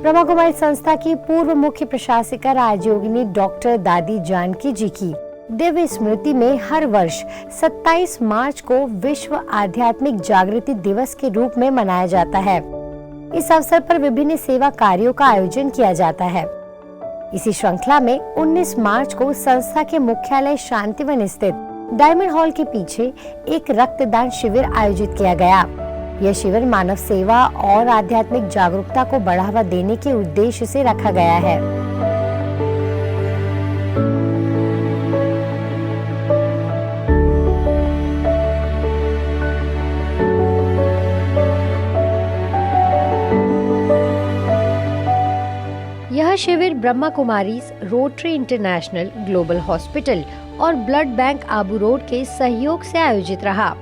ब्रह्मा कुमारी संस्था की पूर्व मुख्य प्रशासिका राजयोगिनी डॉक्टर दादी जानकी जी की दिव्य स्मृति में हर वर्ष 27 मार्च को विश्व आध्यात्मिक जागृति दिवस के रूप में मनाया जाता है। इस अवसर पर विभिन्न सेवा कार्यों का आयोजन किया जाता है। इसी श्रृंखला में 19 मार्च को संस्था के मुख्यालय शांतिवन स्थित डायमंड हॉल के पीछे एक रक्तदान शिविर आयोजित किया गया। यह शिविर मानव सेवा और आध्यात्मिक जागरूकता को बढ़ावा देने के उद्देश्य से रखा गया है। यह शिविर Brahma Kumaris, rotary international, global hospital और ब्लड बैंक आबू रोड के सहयोग से आयोजित रहा,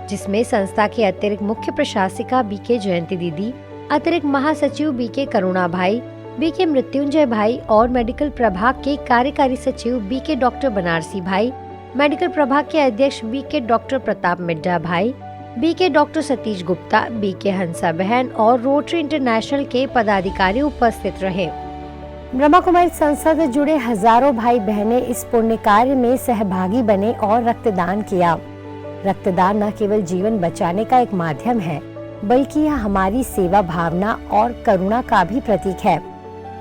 जिसमें संस्था के अतिरिक्त मुख्य प्रशासिका बीके जयंती दीदी, अतिरिक्त महासचिव बीके करुणा भाई, बीके मृत्युंजय भाई और मेडिकल प्रभाग के कार्यकारी सचिव बीके डॉक्टर बनारसी भाई, मेडिकल प्रभाग के अध्यक्ष बीके डॉक्टर प्रताप मिड्ढा भाई, BK doctor Satish Gupta, BK Hansa बहन और रोटरी इंटरनेशनल के पदाधिकारी उपस्थित रहे। ब्रह्मा कुमारी संस्था से जुड़े हजारों भाई बहनें इस पुण्य कार्य में सहभागी बने और रक्तदान किया। रक्तदान न केवल जीवन बचाने का एक माध्यम है, बल्कि यह हमारी सेवा भावना और करुणा का भी प्रतीक है।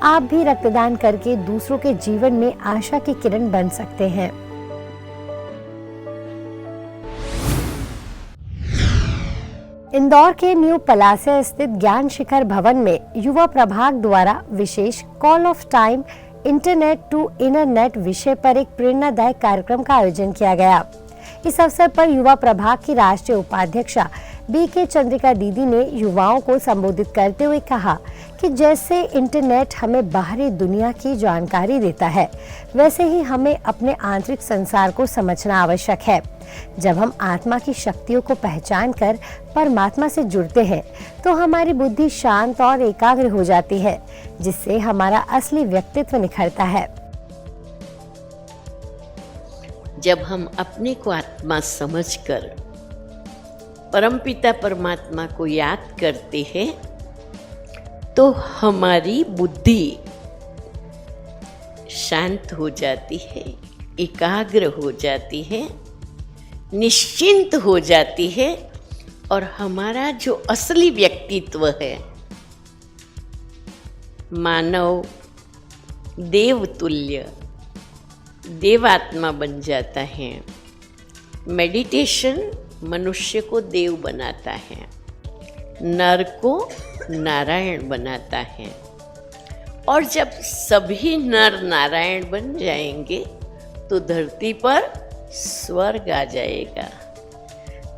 आप भी रक्तदान करके दूसरों के जीवन में आशा की किरण बन सकते हैं। इंदौर के न्यू पलासिया स्थित ज्ञान शिखर भवन में युवा प्रभाग द्वारा विशेष call of time internet to inner net विषय पर एक प्रेरणादायक कार्यक्रम का आयोजन किया गया। इस अवसर पर युवा प्रभाग की राष्ट्रीय उपाध्यक्षा बीके चंद्रिका दीदी ने युवाओं को संबोधित करते हुए कहा कि जैसे इंटरनेट हमें बाहरी दुनिया की जानकारी देता है, वैसे ही हमें अपने आंतरिक संसार को समझना आवश्यक है। जब हम आत्मा की शक्तियों को पहचान कर परमात्मा से जुड़ते हैं, तो हमारी बुद्धि शांत और एकाग्र हो जाती है, जिससे हमारा असली व्यक्तित्व निखरता है। जब हम अपने को आत्मा समझकर परमपिता परमात्मा को याद करते हैं, तो हमारी बुद्धि शांत हो जाती है, एकाग्र हो जाती है, निश्चिंत हो जाती है और हमारा जो असली व्यक्तित्व है, मानव देवतुल्य देवात्मा बन जाता है। मेडिटेशन मनुष्य को देव बनाता है, नर को नारायण बनाता है, और जब सभी नर नारायण बन जाएंगे तो धरती पर स्वर्ग आ जाएगा।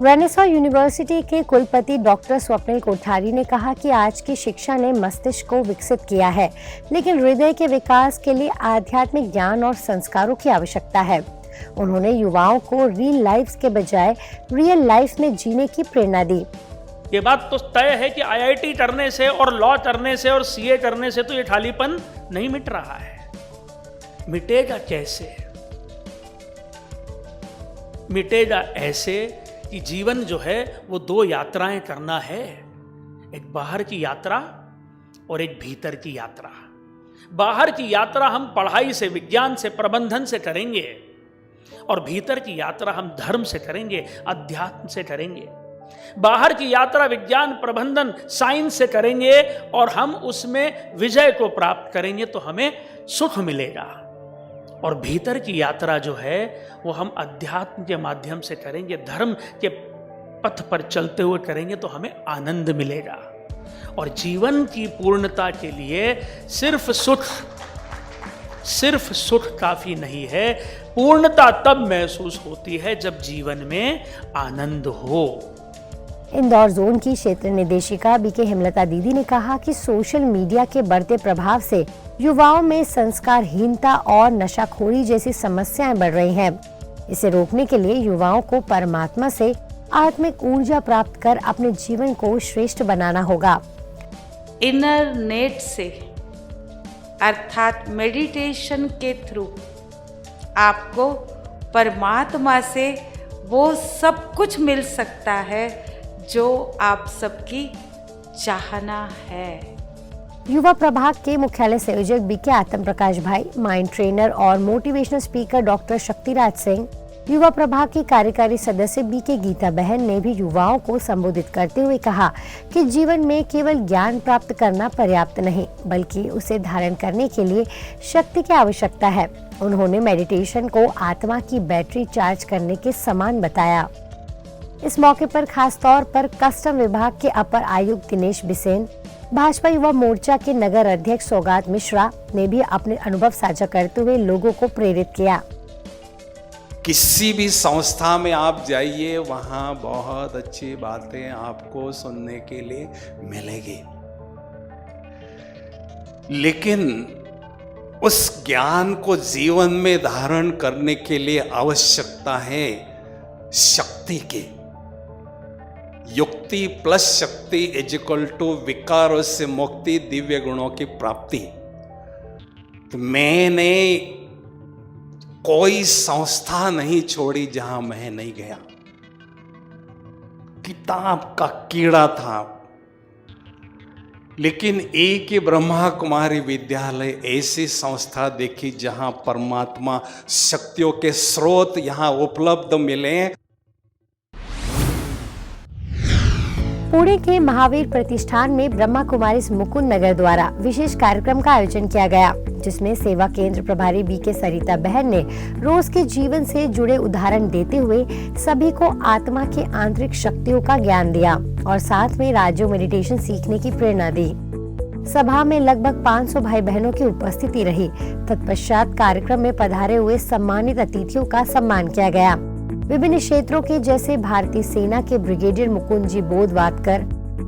रेनेसां यूनिवर्सिटी के कुलपति डॉक्टर स्वप्निल कोठारी ने कहा कि आज की शिक्षा ने मस्तिष्क को विकसित किया है, लेकिन हृदय के विकास के लिए आध्यात्मिक ज्ञान और संस्कारों की आवश्यकता है। उन्होंने युवाओं को रियल लाइफ के बजाय रियल लाइफ में जीने की प्रेरणा दी। ये बात तो तय है कि आईआईटी करने से और लॉ करने से और सीए करने से तो ये खालीपन नहीं मिट रहा है। मिटेगा कैसे? मिटेगा ऐसे कि जीवन जो है वो दो यात्राएं करना है, एक बाहर की यात्रा और एक भीतर की यात्रा। बाहर की यात्रा हम पढ़ाई से, विज्ञान से, प्रबंधन से करेंगे और भीतर की यात्रा हम धर्म से करेंगे, अध्यात्म से करेंगे। बाहर की यात्रा विज्ञान, प्रबंधन, साइंस से करेंगे और हम उसमें विजय को प्राप्त करेंगे तो हमें सुख मिलेगा। और भीतर की यात्रा जो है वो हम अध्यात्म के माध्यम से करेंगे, धर्म के पथ पर चलते हुए करेंगे तो हमें आनंद मिलेगा। और जीवन की पूर्णता के लिए सिर्फ सुख काफी नहीं है। पूर्णता तब महसूस होती है जब जीवन में आनंद हो। इंदौर जोन की क्षेत्र निदेशिका बीके हेमलता दीदी ने कहा कि सोशल मीडिया के बढ़ते प्रभाव से युवाओं में संस्कारहीनता और नशाखोरी जैसी समस्याएं बढ़ रही हैं। इसे रोकने के लिए युवाओं को परमात्मा से आत्मिक ऊर्जा प्राप्त कर अपने जीवन को श्रेष्ठ बनाना होगा। इनर नेट से अर्थात मेडिटेशन के थ्रू आपको परमात्मा से वो सब कुछ मिल सकता है जो आप सबकी चाहना है। युवा प्रभाग के मुख्यालय संयोजक बीके आत्म प्रकाश भाई, माइंड ट्रेनर और motivational speaker doctor Shaktiraj Singh, युवा प्रभाग की कार्यकारी सदस्य बीके गीता बहन ने भी युवाओं को संबोधित करते हुए कहा कि जीवन में केवल ज्ञान प्राप्त करना पर्याप्त नहीं, बल्कि उसे धारण करने के लिए शक्ति की आवश्यकता है। उन्होंने मेडिटेशन को आत्मा की बैटरी चार्ज करने के समान बताया। इस मौके पर खास तौर पर कस्टम विभाग के अपर आयुक्त दिनेश बिसेन, भाजपा युवा मोर्चा के नगर अध्यक्ष सौगात मिश्रा ने भी अपने अनुभव साझा करते हुए लोगों को प्रेरित किया। किसी भी संस्था में आप जाइए, वहाँ बहुत अच्छी बातें आपको सुनने के लिए मिलेगी, लेकिन उस ज्ञान को जीवन में धारण करने के लिए आवश्यकता है शक्ति की। युक्ति प्लस शक्ति इज इक्वल टू विकारों से मुक्ति, दिव्य गुणों की प्राप्ति। तो मैंने कोई संस्था नहीं छोड़ी जहां मैं नहीं गया। किताब का कीड़ा था, लेकिन एक ही ब्रह्मा कुमारी विद्यालय ऐसी संस्था देखी जहां परमात्मा शक्तियों के स्रोत यहां उपलब्ध मिले। पुणे के महावीर प्रतिष्ठान में ब्रह्मा कुमारी मुकुंद नगर द्वारा विशेष कार्यक्रम का आयोजन किया गया, जिसमें सेवा केंद्र प्रभारी बीके सरिता बहन ने रोज के जीवन से जुड़े उदाहरण देते हुए सभी को आत्मा के आंतरिक शक्तियों का ज्ञान दिया और साथ में राजयोग मेडिटेशन सीखने की प्रेरणा दी। सभा में लगभग 500 भाई बहनों की उपस्थिति रही। तत्पश्चात कार्यक्रम में पधारे हुए सम्मानित अतिथियों का सम्मान किया गया। विभिन्न क्षेत्रों के जैसे भारतीय सेना के ब्रिगेडियर मुकुंद जी बोधवाटकर,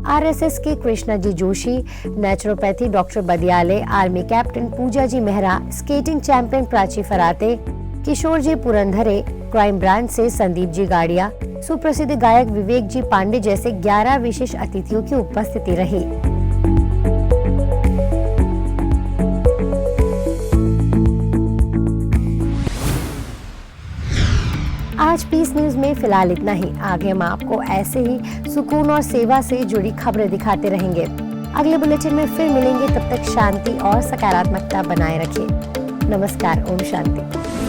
आरएसएस के Krishna ji Joshi, naturopathy doctor Badiyale, army captain Pooja ji Mehra, skating champion Prachi Farate, Kishore ji Purandare, crime branch से संदीप जी गाड़िया, सुप्रसिद्ध गायक विवेक जी पांडे जैसे 11 विशेष अतिथियों की उपस्थिति रही। आज पीस न्यूज में फिलहाल इतना ही। आगे हम आपको ऐसे ही सुकून और सेवा से जुड़ी खबरें दिखाते रहेंगे। अगले बुलेटिन में फिर मिलेंगे, तब तक शांति और सकारात्मकता बनाए रखिए। नमस्कार, ओम शांति।